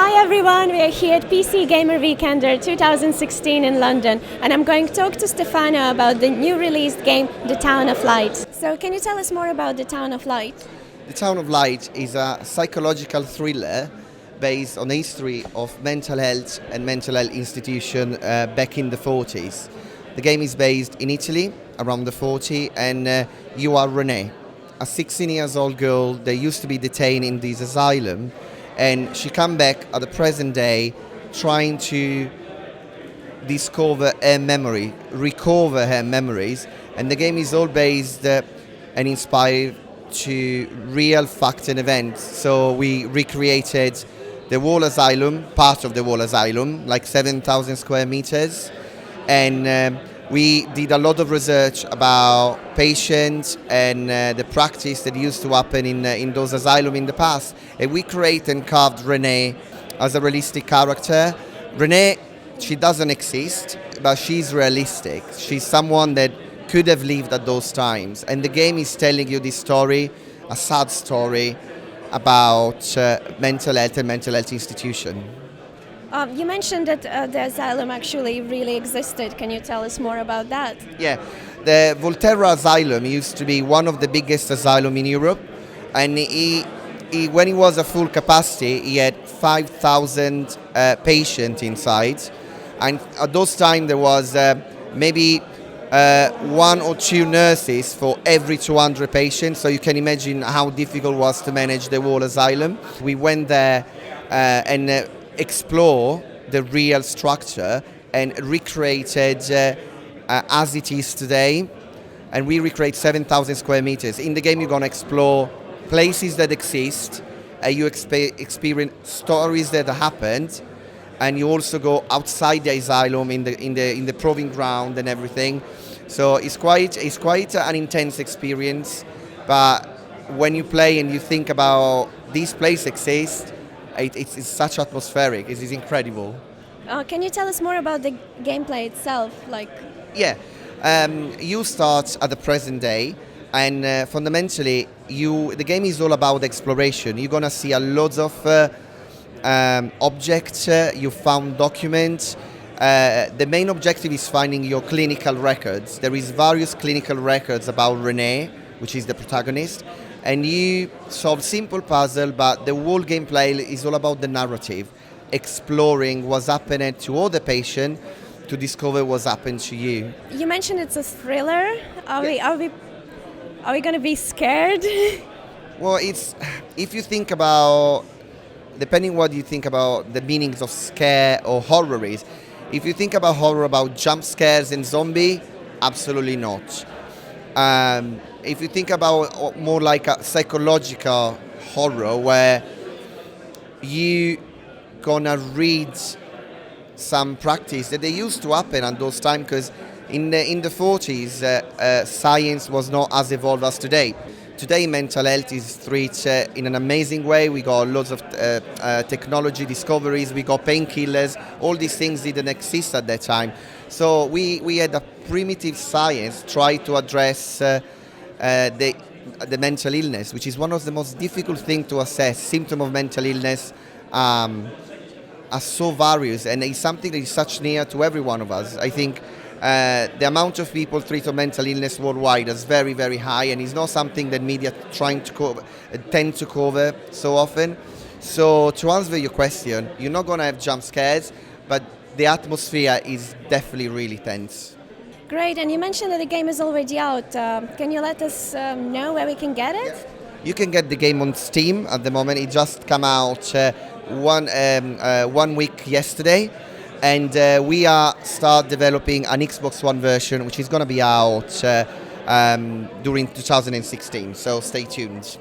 Hi everyone, we are here at PC Gamer Weekender 2016 in London, and I'm going to talk to Stefano about the new released game, The Town of Light. So can you tell us more about The Town of Light? The Town of Light is a psychological thriller based on the history of mental health and mental health institution back in the 40s. The game is based in Italy, around the 40s, and you are Renee, a 16 years old girl that used to be detained in this asylum, and she come back at the present day trying to discover her memory, recover her memories, and the game is all based and inspired to real facts and events. So we recreated the whole asylum, part of the whole asylum, like 7,000 square meters, and we did a lot of research about patients and the practice that used to happen in those asylums in the past. And we created and carved Renee as a realistic character. Renee, she doesn't exist, but she's realistic. She's someone that could have lived at those times. And the game is telling you this story, a sad story about mental health and mental health institution. You mentioned that the asylum actually really existed. Can you tell us more about that? Yeah, the Volterra Asylum used to be one of the biggest asylums in Europe, and when he was at full capacity, he had 5,000 patients inside, and at those times there was maybe one or two nurses for every 200 patients, so you can imagine how difficult it was to manage the whole asylum. We went there and explore the real structure and recreated as it is today, and we recreate 7,000 square meters. In the game you're going to explore places that exist, you experience stories that happened, and you also go outside the asylum in the proving ground and everything. So it's quite an intense experience, but when you play and you think about this place exists, it's such atmospheric. It is incredible. Can you tell us more about the gameplay itself? Yeah, you start at the present day, and fundamentally, the game is all about exploration. You're gonna see a lot of objects. You found documents. The main objective is finding your clinical records. There is various clinical records about Renee, which is the protagonist, and you solve simple puzzle, but the whole gameplay is all about the narrative, exploring what's happening to all the patient to discover what's happened to you. You mentioned it's a thriller. Are we going to be scared? Well, if you think about, depending what you think about the meanings of scare or horror is. If you think about horror, about jump scares and zombie, absolutely not. If you think about more like a psychological horror where you gonna read some practice that they used to happen at those times, because in the 40s science was not as evolved as today. Today mental health is treated in an amazing way. We got lots of technology discoveries, we got painkillers, all these things didn't exist at that time. So we had a primitive science try to address the mental illness, which is one of the most difficult things to assess. Symptoms of mental illness are so various, and it's something that is such near to every one of us. I think the amount of people treated with mental illness worldwide is very, very high, and it's not something that media tend to cover so often. So to answer your question, you're not going to have jump scares, but the atmosphere is definitely really tense. Great, and you mentioned that the game is already out. Can you let us know where we can get it? Yeah. You can get the game on Steam at the moment. It just came out one week yesterday, and we are start developing an Xbox One version, which is going to be out during 2016. So stay tuned.